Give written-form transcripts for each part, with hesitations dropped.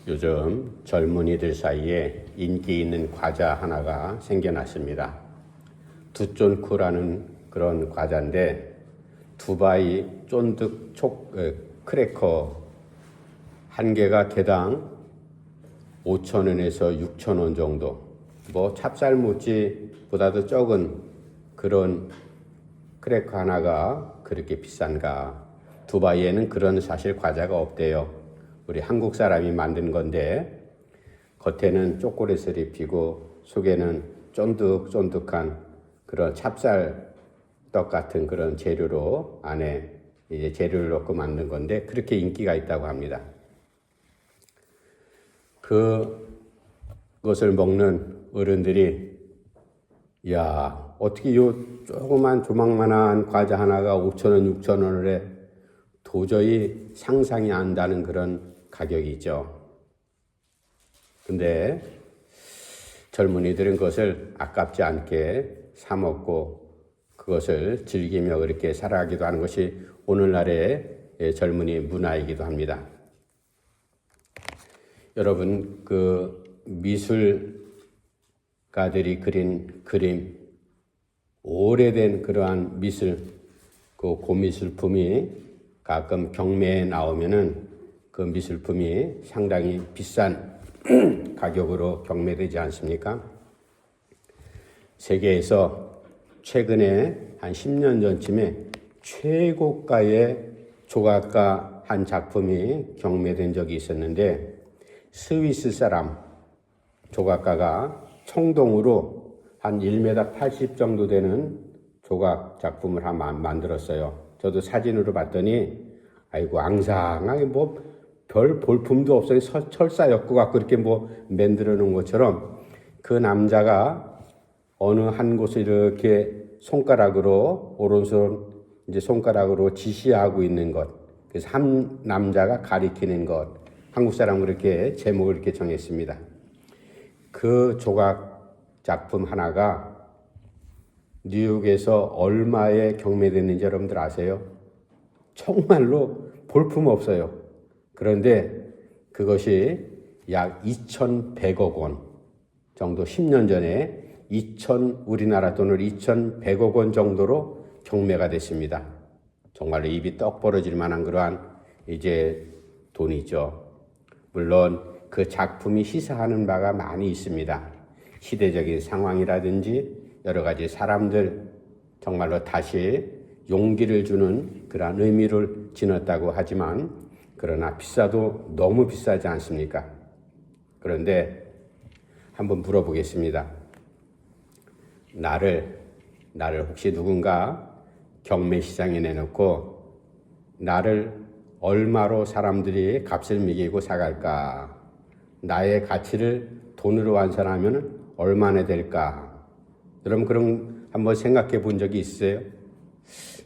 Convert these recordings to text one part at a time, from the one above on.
요즘 젊은이들 사이에 인기 있는 과자 하나가 생겨났습니다. 두쫀쿠라는 그런 과자인데 두바이 쫀득 크래커 한 개가 개당 5,000원에서 6,000원 정도, 뭐 찹쌀모찌보다도 적은 그런 크래커 하나가 그렇게 비싼가? 두바이에는 그런 사실 과자가 없대요. 우리 한국 사람이 만든 건데 겉에는 초콜릿을 입히고 속에는 쫀득쫀득한 그런 찹쌀떡 같은 그런 재료로 안에 이제 재료를 넣고 만든 건데 그렇게 인기가 있다고 합니다. 그것을 먹는 어른들이 야, 어떻게 요 조그만 조망만한 과자 하나가 5,000원, 6,000원을 해? 도저히 상상이 안 가는 그런 가격이죠. 근데 젊은이들은 그것을 아깝지 않게 사 먹고 그것을 즐기며 그렇게 살아가기도 하는 것이 오늘날의 젊은이 문화이기도 합니다. 여러분, 그 미술가들이 그린 그림, 오래된 그러한 그 고미술품이 가끔 경매에 나오면은 그 미술품이 상당히 비싼 가격으로 경매되지 않습니까? 세계에서 최근에 한 10년 전쯤에 최고가의 조각가 한 작품이 경매된 적이 있었는데 스위스 사람 조각가가 청동으로 한 1m 80 정도 되는 조각 작품을 만들었어요. 저도 사진으로 봤더니 아이고 앙상하게 뭐 별 볼품도 없어요. 철사엮고 갖고 이렇게 뭐 만들어 놓은 것처럼 그 남자가 어느 한 곳을 이렇게 손가락으로 오른손 이제 손가락으로 지시하고 있는 것. 그래서 한 남자가 가리키는 것. 한국 사람은 그렇게 제목을 이렇게 정했습니다. 그 조각 작품 하나가 뉴욕에서 얼마에 경매됐는지 여러분들 아세요? 정말로 볼품 없어요. 그런데 그것이 약 2,100억 원 정도 10년 전에 우리나라 돈으로 2,100억 원 정도로 경매가 됐습니다. 정말로 입이 떡 벌어질 만한 그러한 이제 돈이죠. 물론 그 작품이 시사하는 바가 많이 있습니다. 시대적인 상황이라든지 여러 가지 사람들 정말로 다시 용기를 주는 그러한 의미를 지녔다고 하지만 그러나 비싸도 너무 비싸지 않습니까? 그런데 한번 물어보겠습니다. 나를 혹시 누군가 경매 시장에 내놓고 나를 얼마로 사람들이 값을 매기고 사갈까? 나의 가치를 돈으로 환산하면 얼마나 될까? 여러분 그럼 한번 생각해 본 적이 있어요?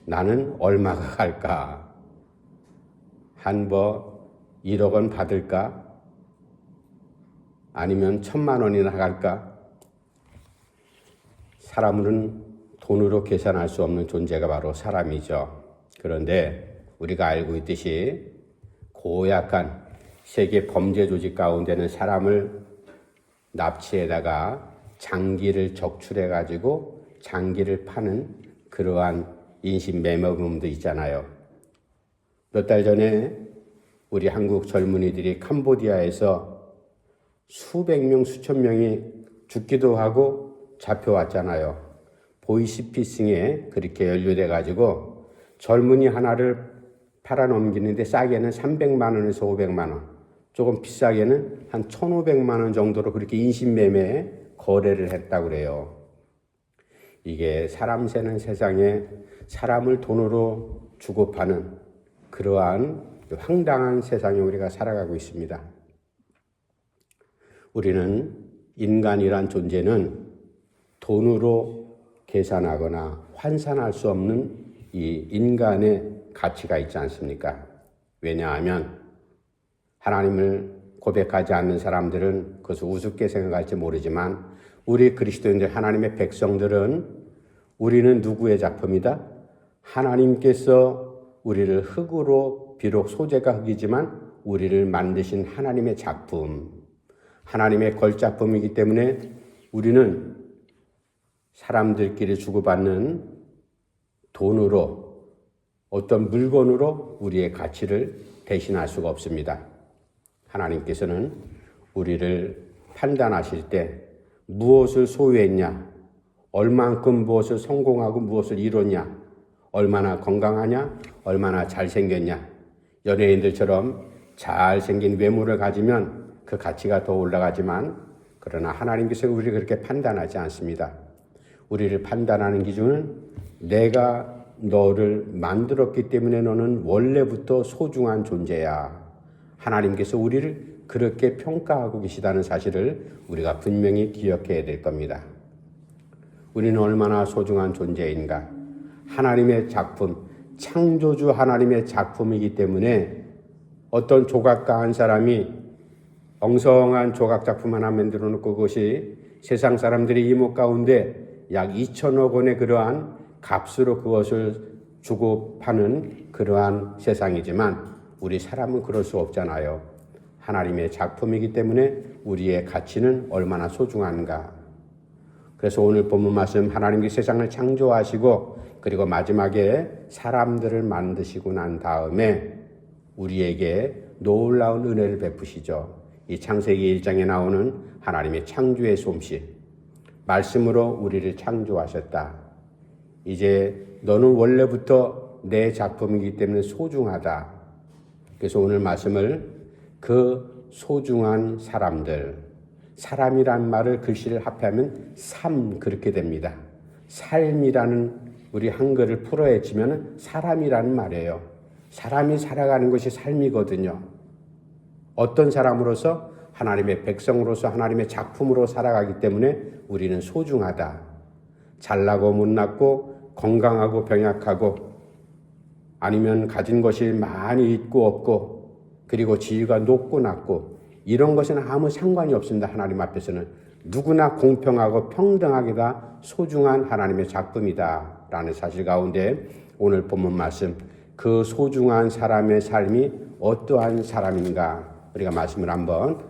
나는 얼마가 갈까? 한 1억 원 받을까? 아니면 1,000만 원이나 갈까? 사람은 돈으로 계산할 수 없는 존재가 바로 사람이죠. 그런데 우리가 알고 있듯이 고약한 세계 범죄 조직 가운데는 사람을 납치에다가 장기를 적출해 가지고 장기를 파는 그러한 인신매매범도 있잖아요. 몇 달 전에 우리 한국 젊은이들이 캄보디아에서 수백 명, 수천 명이 죽기도 하고 잡혀왔잖아요. 보이스피싱에 그렇게 연루돼 가지고 젊은이 하나를 팔아넘기는데 싸게는 300만 원에서 500만 원, 조금 비싸게는 한 1,500만 원 정도로 그렇게 인신매매 거래를 했다고 그래요. 이게 사람 사는 세상에 사람을 돈으로 주고 파는 그러한 황당한 세상에 우리가 살아가고 있습니다. 우리는 인간이란 존재는 돈으로 계산하거나 환산할 수 없는 이 인간의 가치가 있지 않습니까? 왜냐하면 하나님을 고백하지 않는 사람들은 그것을 우습게 생각할지 모르지만 우리 그리스도인들 하나님의 백성들은 우리는 누구의 작품이다? 하나님께서 우리를 흙으로 비록 소재가 흙이지만 우리를 만드신 하나님의 작품, 하나님의 걸작품이기 때문에 우리는 사람들끼리 주고받는 돈으로, 어떤 물건으로 우리의 가치를 대신할 수가 없습니다. 하나님께서는 우리를 판단하실 때 무엇을 소유했냐, 얼만큼 무엇을 성공하고 무엇을 이뤘냐, 얼마나 건강하냐, 얼마나 잘생겼냐, 연예인들처럼 잘생긴 외모를 가지면 그 가치가 더 올라가지만, 그러나 하나님께서 우리를 그렇게 판단하지 않습니다. 우리를 판단하는 기준은 내가 너를 만들었기 때문에 너는 원래부터 소중한 존재야. 하나님께서 우리를 그렇게 평가하고 계시다는 사실을 우리가 분명히 기억해야 될 겁니다. 우리는 얼마나 소중한 존재인가. 하나님의 작품, 창조주 하나님의 작품이기 때문에 어떤 조각가 한 사람이 엉성한 조각 작품 하나 만들어 놓고 그것이 세상 사람들의 이목 가운데 약 2천억 원의 그러한 값으로 그것을 주고 파는 그러한 세상이지만 우리 사람은 그럴 수 없잖아요. 하나님의 작품이기 때문에 우리의 가치는 얼마나 소중한가. 그래서 오늘 본문 말씀, 하나님께 세상을 창조하시고 그리고 마지막에 사람들을 만드시고 난 다음에 우리에게 놀라운 은혜를 베푸시죠. 이 창세기 1장에 나오는 하나님의 창조의 솜씨, 말씀으로 우리를 창조하셨다. 이제 너는 원래부터 내 작품이기 때문에 소중하다. 그래서 오늘 말씀을 그 소중한 사람들, 사람이란 말을 글씨를 합하면 삶, 그렇게 됩니다. 삶이라는 우리 한글을 풀어헤치면 사람이라는 말이에요. 사람이 살아가는 것이 삶이거든요. 어떤 사람으로서? 하나님의 백성으로서 하나님의 작품으로 살아가기 때문에 우리는 소중하다. 잘나고 못났고 건강하고 병약하고 아니면 가진 것이 많이 있고 없고 그리고 지위가 높고 낮고 이런 것은 아무 상관이 없습니다. 하나님 앞에서는 누구나 공평하고 평등하게 다 소중한 하나님의 작품이다 라는 사실 가운데 오늘 본문 말씀, 그 소중한 사람의 삶이 어떠한 사람인가 우리가 말씀을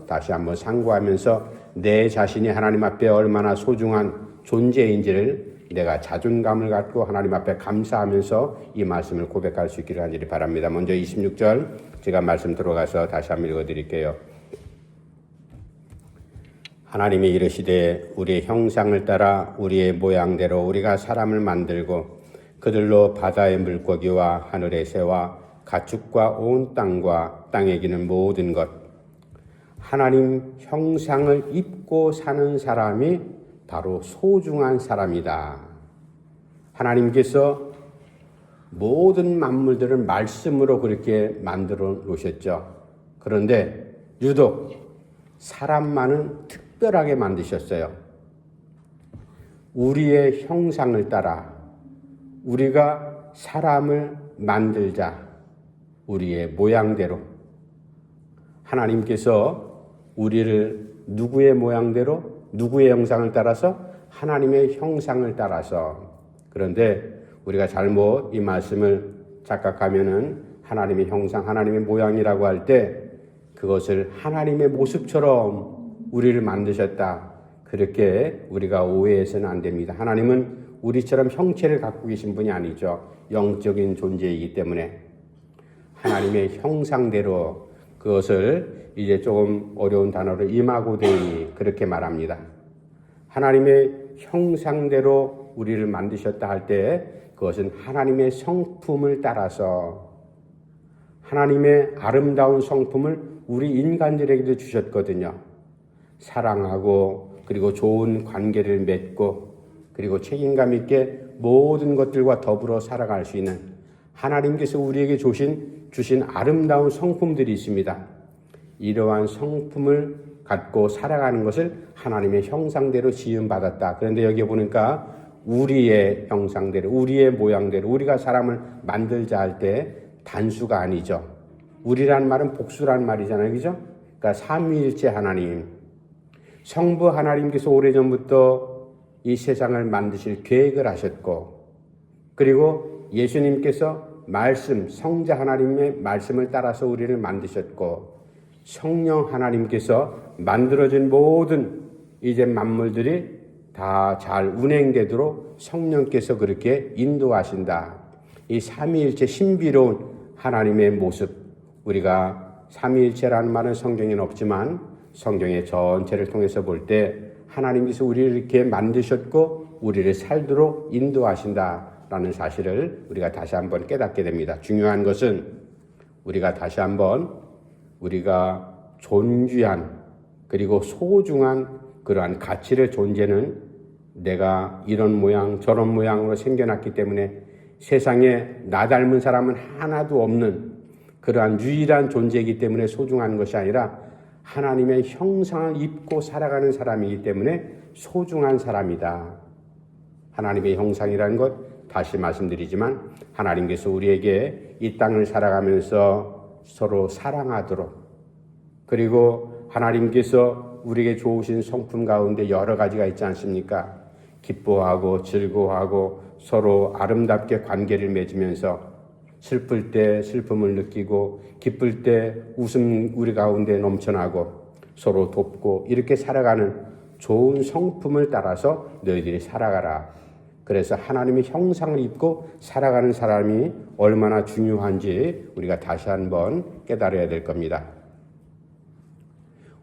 다시 한번 상고하면서 내 자신이 하나님 앞에 얼마나 소중한 존재인지를 내가 자존감을 갖고 하나님 앞에 감사하면서 이 말씀을 고백할 수 있기를 간절히 바랍니다. 먼저 26절 제가 말씀 들어가서 다시 한번 읽어드릴게요. 하나님이 이르시되 우리의 형상을 따라 우리의 모양대로 우리가 사람을 만들고 그들로 바다의 물고기와 하늘의 새와 가축과 온 땅과 땅에 기는 모든 것. 하나님 형상을 입고 사는 사람이 바로 소중한 사람이다. 하나님께서 모든 만물들을 말씀으로 그렇게 만들어 놓으셨죠. 그런데 유독 사람만은 특별하게 만드셨어요. 우리의 형상을 따라 우리가 사람을 만들자. 우리의 모양대로. 하나님께서 우리를 누구의 모양대로, 누구의 형상을 따라서? 하나님의 형상을 따라서. 그런데 우리가 잘못 이 말씀을 착각하면은 하나님의 형상, 하나님의 모양이라고 할 때 그것을 하나님의 모습처럼 우리를 만드셨다. 그렇게 우리가 오해해서는 안 됩니다. 하나님은 우리처럼 형체를 갖고 계신 분이 아니죠. 영적인 존재이기 때문에 하나님의 형상대로, 그것을 이제 조금 어려운 단어로 이마고데이 그렇게 말합니다. 하나님의 형상대로 우리를 만드셨다 할 때 그것은 하나님의 성품을 따라서 하나님의 아름다운 성품을 우리 인간들에게도 주셨거든요. 사랑하고 그리고 좋은 관계를 맺고 그리고 책임감 있게 모든 것들과 더불어 살아갈 수 있는 하나님께서 우리에게 주신 아름다운 성품들이 있습니다. 이러한 성품을 갖고 살아가는 것을 하나님의 형상대로 지음받았다. 그런데 여기 보니까 우리의 형상대로, 우리의 모양대로 우리가 사람을 만들자 할 때 단수가 아니죠. 우리란 말은 복수란 말이잖아요. 그죠? 그러니까 삼위일체 하나님, 성부 하나님께서 오래전부터 이 세상을 만드실 계획을 하셨고 그리고 예수님께서 말씀, 성자 하나님의 말씀을 따라서 우리를 만드셨고 성령 하나님께서 만들어진 모든 이제 만물들이 다 잘 운행되도록 성령께서 그렇게 인도하신다. 이 삼위일체 신비로운 하나님의 모습, 우리가 삼위일체라는 말은 성경에는 없지만 성경의 전체를 통해서 볼 때 하나님께서 우리를 이렇게 만드셨고 우리를 살도록 인도하신다라는 사실을 우리가 다시 한번 깨닫게 됩니다. 중요한 것은 우리가 다시 한번 우리가 존귀한 그리고 소중한 그러한 가치를 존재는 내가 이런 모양 저런 모양으로 생겨났기 때문에 세상에 나 닮은 사람은 하나도 없는 그러한 유일한 존재이기 때문에 소중한 것이 아니라 하나님의 형상을 입고 살아가는 사람이기 때문에 소중한 사람이다. 하나님의 형상이라는 것 다시 말씀드리지만 하나님께서 우리에게 이 땅을 살아가면서 서로 사랑하도록 그리고 하나님께서 우리에게 좋으신 성품 가운데 여러 가지가 있지 않습니까? 기뻐하고 즐거워하고 서로 아름답게 관계를 맺으면서 슬플 때 슬픔을 느끼고 기쁠 때 웃음 우리 가운데 넘쳐나고 서로 돕고 이렇게 살아가는 좋은 성품을 따라서 너희들이 살아가라. 그래서 하나님의 형상을 입고 살아가는 사람이 얼마나 중요한지 우리가 다시 한번 깨달아야 될 겁니다.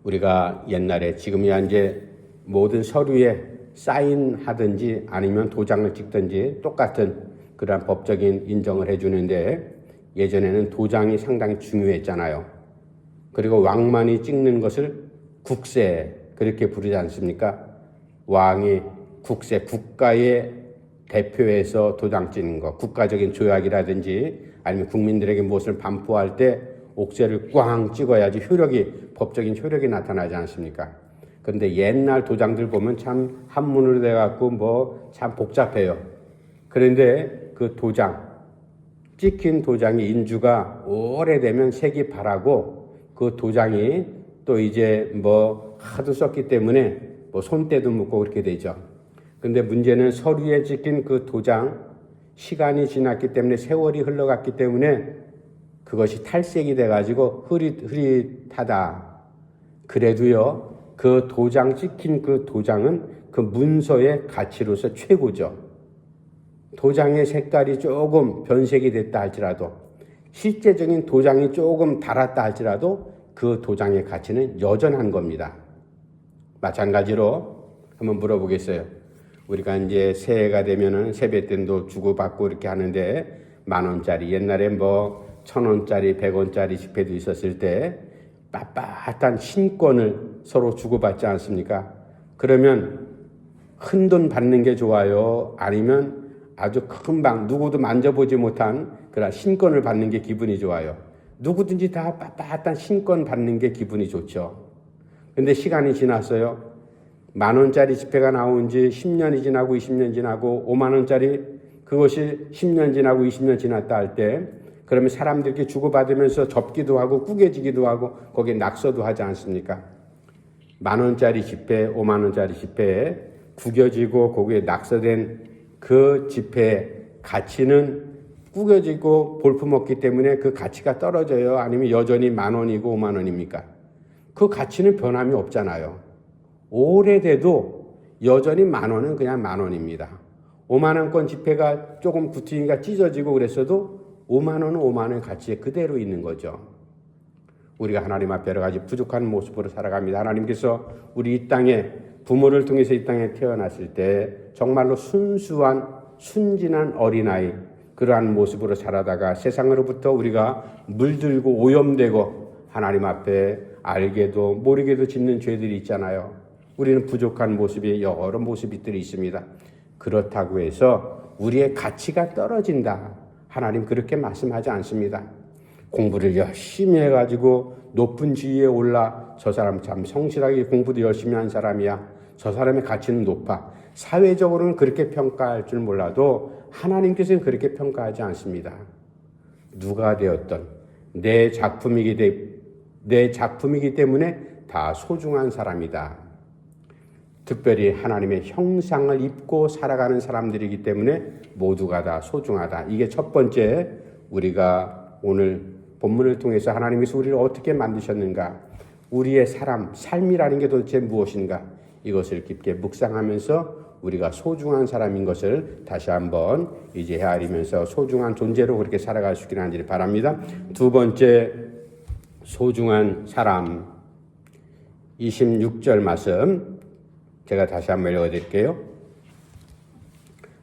우리가 옛날에 지금이야 이제 모든 서류에 사인하든지 아니면 도장을 찍든지 똑같은 그러한 법적인 인정을 해주는데 예전에는 도장이 상당히 중요했잖아요. 그리고 왕만이 찍는 것을 국세 그렇게 부르지 않습니까? 왕이 국세, 국가의 대표에서 도장 찍는 것, 국가적인 조약이라든지 아니면 국민들에게 무엇을 반포할 때 옥새를 꽝 찍어야지 법적인 효력이 나타나지 않습니까? 그런데 옛날 도장들 보면 참 한문으로 돼갖고 참 복잡해요. 그런데 그 도장, 찍힌 도장이 인주가 오래되면 색이 바라고 그 도장이 또 이제 하도 썼기 때문에 손때도 묻고 그렇게 되죠. 그런데 문제는 서류에 찍힌 그 도장, 시간이 지났기 때문에 세월이 흘러갔기 때문에 그것이 탈색이 돼가지고 흐릿하다. 그래도요, 그 도장 찍힌 그 도장은 그 문서의 가치로서 최고죠. 도장의 색깔이 조금 변색이 됐다 할지라도 실제적인 도장이 조금 달았다 할지라도 그 도장의 가치는 여전한 겁니다. 마찬가지로 한번 물어보겠어요. 우리가 이제 새해가 되면은 세뱃돈도 주고받고 이렇게 하는데 10,000원짜리 옛날에 1,000원짜리 100원짜리 지폐도 있었을 때 빳빳한 신권을 서로 주고받지 않습니까? 그러면 큰 돈 받는 게 좋아요? 아니면 아주 금방 누구도 만져보지 못한 그런 신권을 받는 게 기분이 좋아요? 누구든지 다 빳빳한 신권 받는 게 기분이 좋죠. 근데 시간이 지났어요. 10,000원짜리 지폐가 나온 지 10년이 지나고 20년 지나고 50,000원짜리 그것이 10년 지나고 20년 지났다 할 때 그러면 사람들께 주고받으면서 접기도 하고 구겨지기도 하고 거기에 낙서도 하지 않습니까? 10,000원짜리 지폐, 50,000원짜리 지폐에 구겨지고 거기에 낙서된 그 지폐의 가치는 구겨지고 볼품없기 때문에 그 가치가 떨어져요? 아니면 여전히 10,000원이고 50,000원입니까? 그 가치는 변함이 없잖아요. 오래돼도 여전히 10,000원은 그냥 10,000원입니다. 50,000원권 지폐가 조금 구퉁이가 찢어지고 그랬어도 50,000원은 50,000원의 가치에 그대로 있는 거죠. 우리가 하나님 앞에 여러 가지 부족한 모습으로 살아갑니다. 하나님께서 우리 이 땅에 부모를 통해서 이 땅에 태어났을 때 정말로 순수한 순진한 어린아이 그러한 모습으로 자라다가 세상으로부터 우리가 물들고 오염되고 하나님 앞에 알게도 모르게도 짓는 죄들이 있잖아요. 우리는 부족한 모습이 여러 모습들이 있습니다. 그렇다고 해서 우리의 가치가 떨어진다. 하나님 그렇게 말씀하지 않습니다. 공부를 열심히 해가지고 높은 지위에 올라 저 사람 참 성실하게 공부도 열심히 한 사람이야. 저 사람의 가치는 높아. 사회적으로는 그렇게 평가할 줄 몰라도 하나님께서는 그렇게 평가하지 않습니다. 누가 되었던 내 작품이기 때문에 다 소중한 사람이다. 특별히 하나님의 형상을 입고 살아가는 사람들이기 때문에 모두가 다 소중하다. 이게 첫 번째 우리가 오늘 본문을 통해서 하나님께서 우리를 어떻게 만드셨는가, 우리의 삶이라는 게 도대체 무엇인가, 이것을 깊게 묵상하면서 우리가 소중한 사람인 것을 다시 한번 이제 헤아리면서 소중한 존재로 그렇게 살아갈 수 있기를 간절히 바랍니다. 두 번째 소중한 사람, 26절 말씀 제가 다시 한번 읽어드릴게요.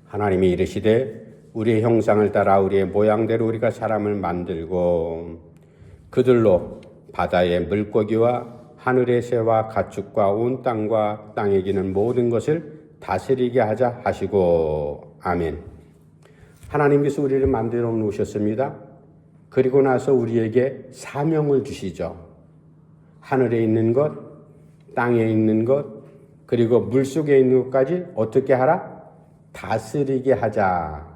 하나님이 이르시되 우리의 형상을 따라 우리의 모양대로 우리가 사람을 만들고 그들로 바다의 물고기와 하늘의 새와 가축과 온 땅과 땅에 기는 모든 것을 다스리게 하자 하시고. 아멘. 하나님께서 우리를 만들어 놓으셨습니다. 그리고 나서 우리에게 사명을 주시죠. 하늘에 있는 것, 땅에 있는 것, 그리고 물속에 있는 것까지 어떻게 하라? 다스리게 하자.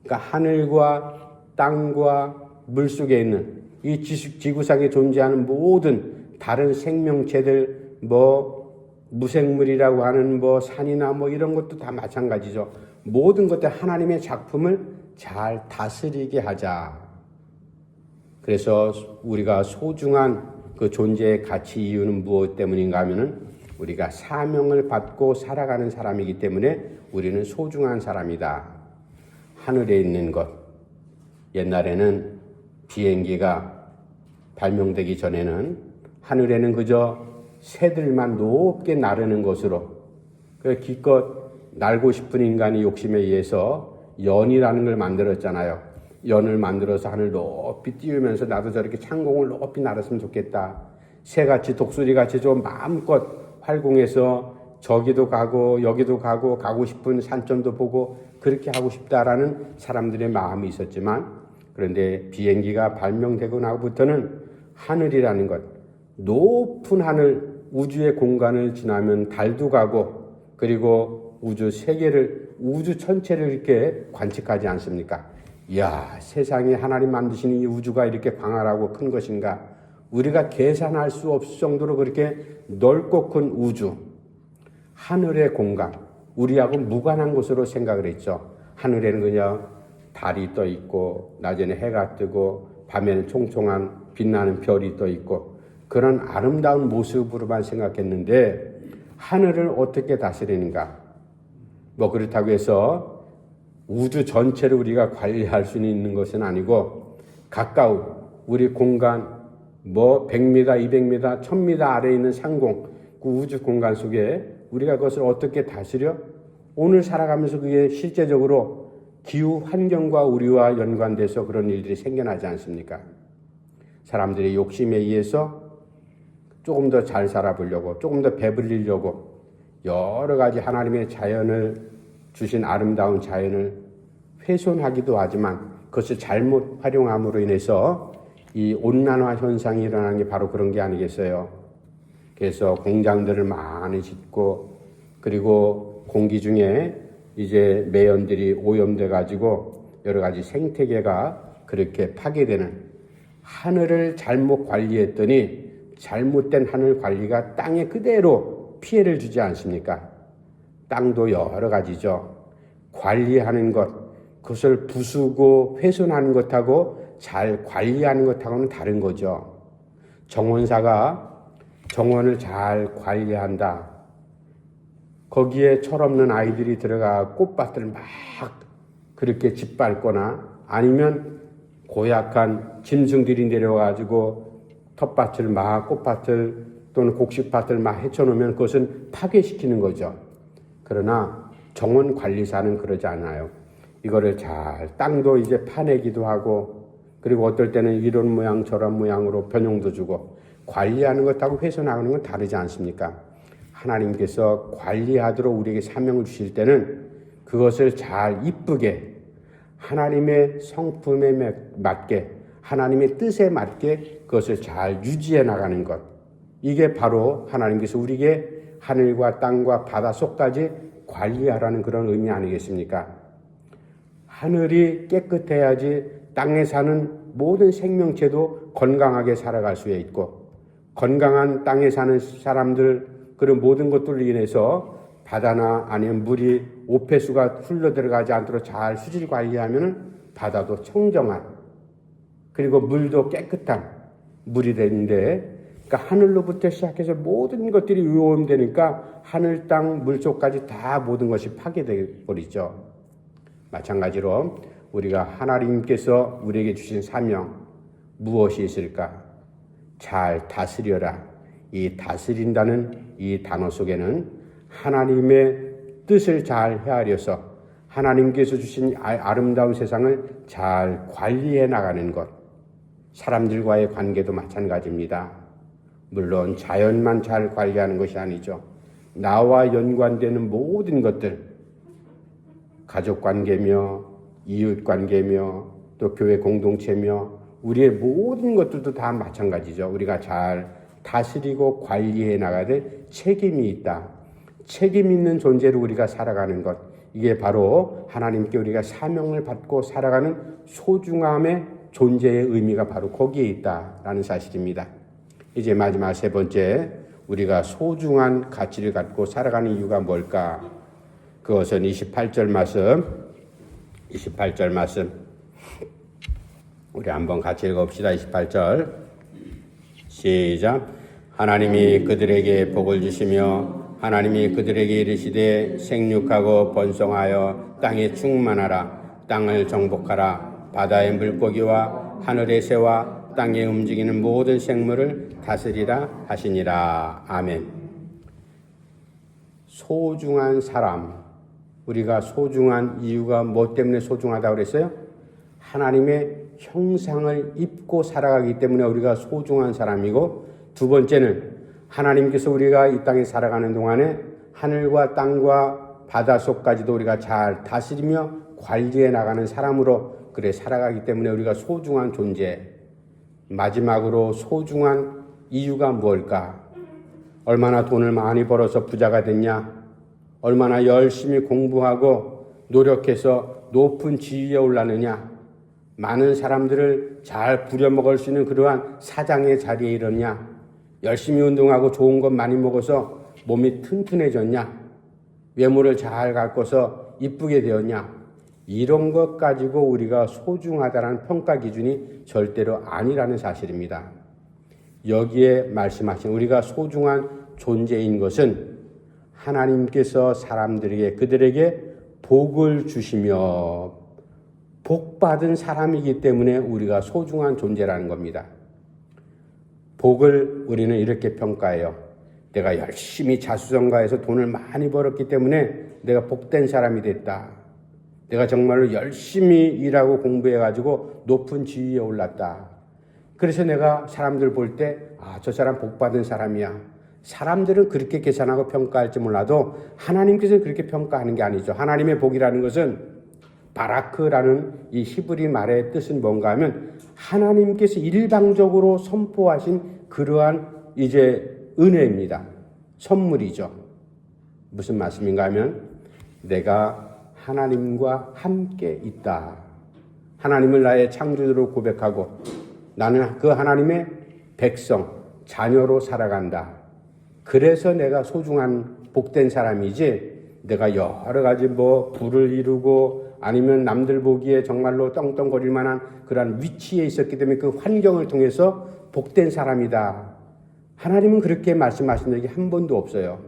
그러니까 하늘과 땅과 물속에 있는 이 지구상에 존재하는 모든 다른 생명체들, 무생물이라고 하는 산이나 이런 것도 다 마찬가지죠. 모든 것들 하나님의 작품을 잘 다스리게 하자. 그래서 우리가 소중한 그 존재의 가치 이유는 무엇 때문인가 하면은 우리가 사명을 받고 살아가는 사람이기 때문에 우리는 소중한 사람이다. 하늘에 있는 것. 옛날에는 비행기가 발명되기 전에는 하늘에는 그저 새들만 높게 나르는 것으로, 기껏 날고 싶은 인간이 욕심에 의해서 연이라는 걸 만들었잖아요. 연을 만들어서 하늘 높이 띄우면서 나도 저렇게 창공을 높이 날았으면 좋겠다. 새같이 독수리같이 좀 마음껏 활공해서 저기도 가고 여기도 가고 싶은 산점도 보고 그렇게 하고 싶다라는 사람들의 마음이 있었지만, 그런데 비행기가 발명되고 나부터는 하늘이라는 것, 높은 하늘, 우주의 공간을 지나면 달도 가고, 그리고 우주 세계를, 우주 전체를 이렇게 관측하지 않습니까? 이야, 세상에 하나님 만드신 이 우주가 이렇게 광활하고 큰 것인가? 우리가 계산할 수 없을 정도로 그렇게 넓고 큰 우주, 하늘의 공간, 우리하고 무관한 것으로 생각을 했죠. 하늘에는 그냥 달이 떠 있고, 낮에는 해가 뜨고, 밤에는 총총한 빛나는 별이 떠 있고, 그런 아름다운 모습으로만 생각했는데, 하늘을 어떻게 다스리는가? 그렇다고 해서 우주 전체를 우리가 관리할 수 있는 것은 아니고, 가까운 우리 공간, 100m, 200m, 1000m 아래에 있는 상공, 그 우주 공간 속에 우리가 그것을 어떻게 다스려? 오늘 살아가면서 그게 실제적으로 기후 환경과 우리와 연관돼서 그런 일들이 생겨나지 않습니까? 사람들의 욕심에 의해서 조금 더 잘 살아보려고, 조금 더 배불리려고 여러 가지 하나님의 자연을 주신 아름다운 자연을 훼손하기도 하지만, 그것을 잘못 활용함으로 인해서 이 온난화 현상이 일어나는 게 바로 그런 게 아니겠어요? 그래서 공장들을 많이 짓고, 그리고 공기 중에 이제 매연들이 오염돼 가지고 여러 가지 생태계가 그렇게 파괴되는, 하늘을 잘못 관리했더니 잘못된 하늘 관리가 땅에 그대로 피해를 주지 않습니까? 땅도 여러 가지죠. 관리하는 것, 그것을 부수고 훼손하는 것하고 잘 관리하는 것하고는 다른 거죠. 정원사가 정원을 잘 관리한다. 거기에 철없는 아이들이 들어가 꽃밭을 막 그렇게 짓밟거나, 아니면 고약한 짐승들이 내려와가지고 텃밭을 막, 꽃밭을 또는 곡식밭을 막 헤쳐놓으면 그것은 파괴시키는 거죠. 그러나 정원 관리사는 그러지 않아요. 이거를 잘, 땅도 이제 파내기도 하고, 그리고 어떨 때는 이런 모양 저런 모양으로 변형도 주고, 관리하는 것하고 훼손하는 건 다르지 않습니까? 하나님께서 관리하도록 우리에게 사명을 주실 때는 그것을 잘 이쁘게, 하나님의 성품에 맞게, 하나님의 뜻에 맞게 그것을 잘 유지해 나가는 것, 이게 바로 하나님께서 우리에게 하늘과 땅과 바다 속까지 관리하라는 그런 의미 아니겠습니까? 하늘이 깨끗해야지 땅에 사는 모든 생명체도 건강하게 살아갈 수 있고, 건강한 땅에 사는 사람들, 그런 모든 것들로 인해서 바다나 아니면 물이 오폐수가 흘러 들어가지 않도록 잘 수질 관리하면 바다도 청정한, 그리고 물도 깨끗한 물이 되는데, 그러니까 하늘로부터 시작해서 모든 것들이 위험되니까 하늘, 땅, 물속까지 다 모든 것이 파괴되어 버리죠. 마찬가지로 우리가 하나님께서 우리에게 주신 사명 무엇이 있을까? 잘 다스려라. 이 다스린다는 이 단어 속에는 하나님의 뜻을 잘 헤아려서 하나님께서 주신 아름다운 세상을 잘 관리해 나가는 것, 사람들과의 관계도 마찬가지입니다. 물론 자연만 잘 관리하는 것이 아니죠. 나와 연관되는 모든 것들, 가족관계며 이웃관계며 또 교회 공동체며 우리의 모든 것들도 다 마찬가지죠. 우리가 잘 다스리고 관리해 나가야 될 책임이 있다. 책임 있는 존재로 우리가 살아가는 것, 이게 바로 하나님께 우리가 사명을 받고 살아가는 소중함의 존재의 의미가 바로 거기에 있다라는 사실입니다. 이제 마지막 세 번째, 우리가 소중한 가치를 갖고 살아가는 이유가 뭘까? 그것은 28절 말씀 우리 한번 같이 읽어봅시다. 28절 시작. 하나님이 그들에게 복을 주시며 하나님이 그들에게 이르시되 생육하고 번성하여 땅에 충만하라. 땅을 정복하라. 바다의 물고기와 하늘의 새와 땅에 움직이는 모든 생물을 다스리라 하시니라. 아멘. 소중한 사람, 우리가 소중한 이유가 뭐 때문에 소중하다고 그랬어요? 하나님의 형상을 입고 살아가기 때문에 우리가 소중한 사람이고, 두 번째는 하나님께서 우리가 이 땅에 살아가는 동안에 하늘과 땅과 바닷속까지도 우리가 잘 다스리며 관리해 나가는 사람으로 그래 살아가기 때문에 우리가 소중한 존재. 마지막으로 소중한 이유가 뭘까? 얼마나 돈을 많이 벌어서 부자가 됐냐? 얼마나 열심히 공부하고 노력해서 높은 지위에 올랐느냐? 많은 사람들을 잘 부려먹을 수 있는 그러한 사장의 자리에 이르냐? 열심히 운동하고 좋은 것 많이 먹어서 몸이 튼튼해졌냐? 외모를 잘 가꿔서 이쁘게 되었냐? 이런 것 가지고 우리가 소중하다는 평가 기준이 절대로 아니라는 사실입니다. 여기에 말씀하신 우리가 소중한 존재인 것은 하나님께서 사람들에게 그들에게 복을 주시며 복받은 사람이기 때문에 우리가 소중한 존재라는 겁니다. 복을 우리는 이렇게 평가해요. 내가 열심히 자수성가해서 돈을 많이 벌었기 때문에 내가 복된 사람이 됐다. 내가 정말로 열심히 일하고 공부해가지고 높은 지위에 올랐다. 그래서 내가 사람들 볼 때, 저 사람 복받은 사람이야. 사람들은 그렇게 계산하고 평가할지 몰라도 하나님께서는 그렇게 평가하는 게 아니죠. 하나님의 복이라는 것은 바라크라는 이 히브리 말의 뜻은 뭔가 하면 하나님께서 일방적으로 선포하신 그러한 이제 은혜입니다. 선물이죠. 무슨 말씀인가 하면 내가 하나님과 함께 있다. 하나님을 나의 창조주로 고백하고 나는 그 하나님의 백성, 자녀로 살아간다. 그래서 내가 소중한 복된 사람이지 내가 여러 가지 부를 이루고 아니면 남들 보기에 정말로 떵떵거릴 만한 그러한 위치에 있었기 때문에 그 환경을 통해서 복된 사람이다. 하나님은 그렇게 말씀하신 적이 한 번도 없어요.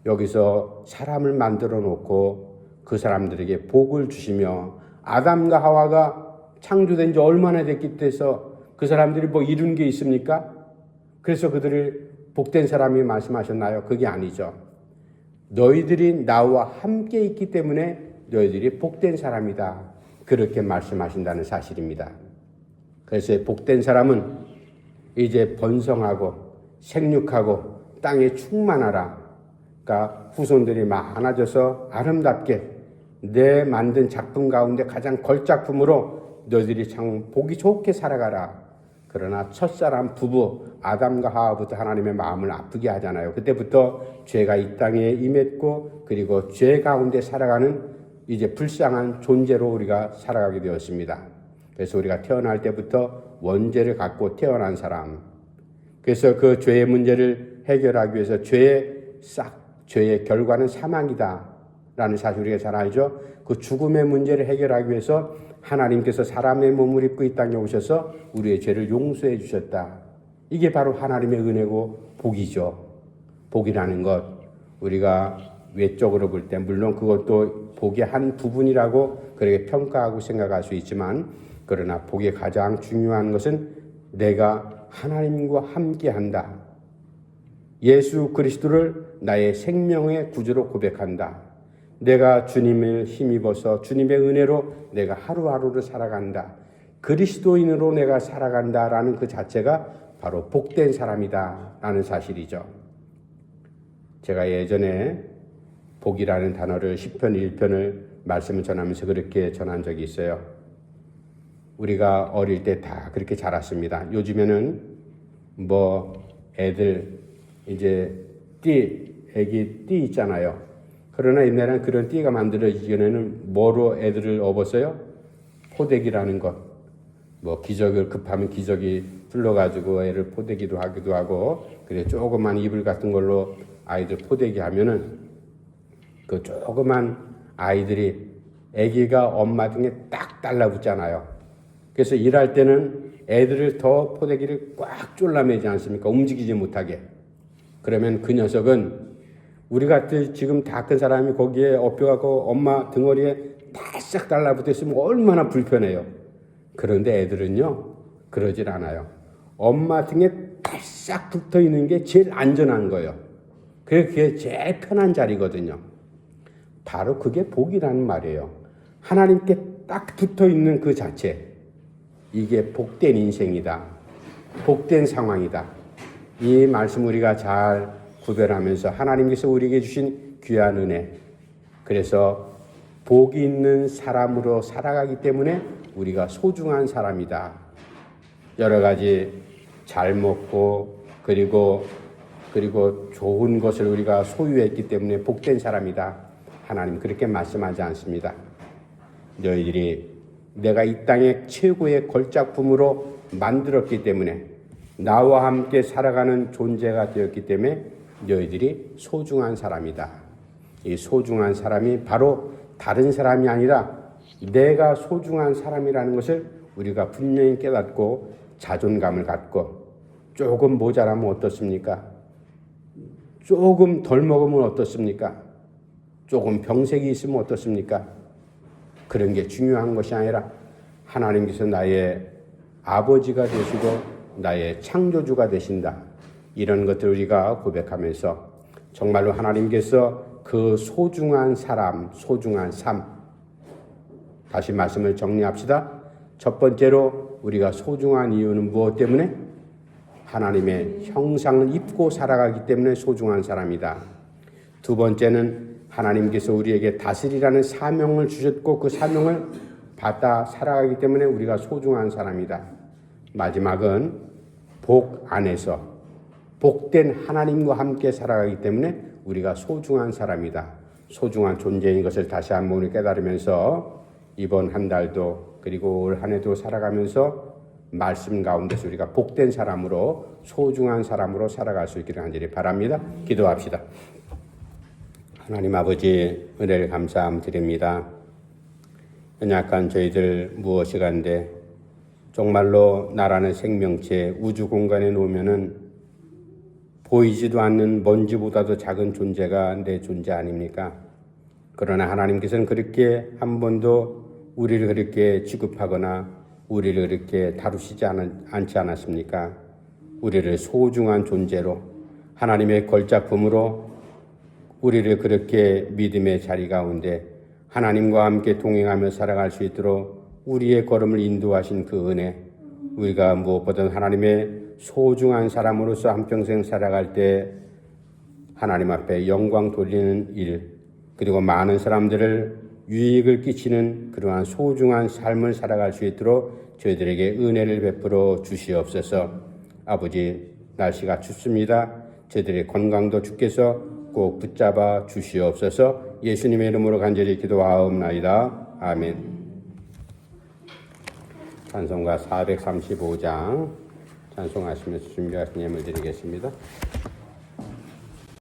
여기서 사람을 만들어 놓고 그 사람들에게 복을 주시며 아담과 하와가 창조된 지 얼마나 됐기 때문에 그 사람들이 이룬 게 있습니까? 그래서 그들을 복된 사람이 말씀하셨나요? 그게 아니죠. 너희들이 나와 함께 있기 때문에 너희들이 복된 사람이다. 그렇게 말씀하신다는 사실입니다. 그래서 복된 사람은 이제 번성하고 생육하고 땅에 충만하라. 그러니까 후손들이 많아져서 아름답게 내 만든 작품 가운데 가장 걸작품으로 너희들이 참 보기 좋게 살아가라. 그러나 첫사람 부부 아담과 하와부터 하나님의 마음을 아프게 하잖아요. 그때부터 죄가 이 땅에 임했고 그리고 죄 가운데 살아가는 이제 불쌍한 존재로 우리가 살아가게 되었습니다. 그래서 우리가 태어날 때부터 원죄를 갖고 태어난 사람. 그래서 그 죄의 문제를 해결하기 위해서 죄의 결과는 사망이다 라는 사실 우리가 잘 알죠. 그 죽음의 문제를 해결하기 위해서 하나님께서 사람의 몸을 입고 이 땅에 오셔서 우리의 죄를 용서해 주셨다. 이게 바로 하나님의 은혜고 복이죠. 복이라는 것, 우리가 외적으로 볼 때 물론 그것도 복의 한 부분이라고 그렇게 평가하고 생각할 수 있지만, 그러나 복의 가장 중요한 것은 내가 하나님과 함께한다. 예수 그리스도를 나의 생명의 구주로 고백한다. 내가 주님을 힘입어서 주님의 은혜로 내가 하루하루를 살아간다. 그리스도인으로 내가 살아간다라는 그 자체가 바로 복된 사람이다라는 사실이죠. 제가 예전에 복이라는 단어를 시편 1편을 말씀을 전하면서 그렇게 전한 적이 있어요. 우리가 어릴 때 다 그렇게 자랐습니다. 요즘에는 애들 이제 애기 띠 있잖아요. 그러나 옛날에는 그런 띠가 만들어지기 전에는 뭐로 애들을 업었어요? 포대기라는 것. 기저귀를 급하면 기저귀 풀러가지고 애를 포대기도 하기도 하고, 그래 조그만 이불 같은 걸로 아이들 포대기 하면은 그 조그만 아이들이 아기가 엄마 등에 딱 달라붙잖아요. 그래서 일할 때는 애들을 더 포대기를 꽉 졸라매지 않습니까? 움직이지 못하게. 그러면 그 녀석은 우리 같은 지금 다 큰 사람이 거기에 업혀갖고 엄마 등허리에 바싹 달라붙어 있으면 얼마나 불편해요. 그런데 애들은요, 그러질 않아요. 엄마 등에 바싹 붙어 있는 게 제일 안전한 거예요. 그게 제일 편한 자리거든요. 바로 그게 복이라는 말이에요. 하나님께 딱 붙어 있는 그 자체. 이게 복된 인생이다. 복된 상황이다. 이 말씀 우리가 잘 구별하면서 하나님께서 우리에게 주신 귀한 은혜. 그래서 복이 있는 사람으로 살아가기 때문에 우리가 소중한 사람이다. 여러 가지 잘 먹고 그리고 좋은 것을 우리가 소유했기 때문에 복된 사람이다. 하나님 그렇게 말씀하지 않습니다. 너희들이 내가 이 땅의 최고의 걸작품으로 만들었기 때문에 나와 함께 살아가는 존재가 되었기 때문에 너희들이 소중한 사람이다. 이 소중한 사람이 바로 다른 사람이 아니라 내가 소중한 사람이라는 것을 우리가 분명히 깨닫고 자존감을 갖고, 조금 모자라면 어떻습니까? 조금 덜 먹으면 어떻습니까? 조금 병색이 있으면 어떻습니까? 그런 게 중요한 것이 아니라 하나님께서 나의 아버지가 되시고 나의 창조주가 되신다. 이런 것들을 우리가 고백하면서 정말로 하나님께서 그 소중한 사람, 소중한 삶, 다시 말씀을 정리합시다. 첫 번째로 우리가 소중한 이유는 무엇 때문에? 하나님의 형상을 입고 살아가기 때문에 소중한 사람이다. 두 번째는 하나님께서 우리에게 다스리라는 사명을 주셨고 그 사명을 받아 살아가기 때문에 우리가 소중한 사람이다. 마지막은 복 안에서 복된 하나님과 함께 살아가기 때문에 우리가 소중한 사람이다. 소중한 존재인 것을 다시 한번 깨달으면서 이번 한 달도 그리고 올 한 해도 살아가면서 말씀 가운데서 우리가 복된 사람으로 소중한 사람으로 살아갈 수 있기를 간절히 바랍니다. 기도합시다. 하나님 아버지 은혜를 감사드립니다. 연약한 저희들 무엇이 간데 정말로 나라는 생명체 우주 공간에 놓으면은 보이지도 않는 먼지보다도 작은 존재가 내 존재 아닙니까? 그러나 하나님께서는 그렇게 한 번도 우리를 그렇게 취급하거나 우리를 그렇게 다루시지 않지 않았습니까? 우리를 소중한 존재로 하나님의 걸작품으로 우리를 그렇게 믿음의 자리 가운데 하나님과 함께 동행하며 살아갈 수 있도록 우리의 걸음을 인도하신 그 은혜, 우리가 무엇보다 하나님의 소중한 사람으로서 한평생 살아갈 때 하나님 앞에 영광 돌리는 일, 그리고 많은 사람들을 유익을 끼치는 그러한 소중한 삶을 살아갈 수 있도록 저희들에게 은혜를 베풀어 주시옵소서. 아버지, 날씨가 춥습니다. 저희들의 건강도 주께서 꼭 붙잡아 주시옵소서. 예수님의 이름으로 간절히 기도하옵나이다. 아멘. 찬송가 435장 찬송하시면서 준비하신 예물 드리겠습니다.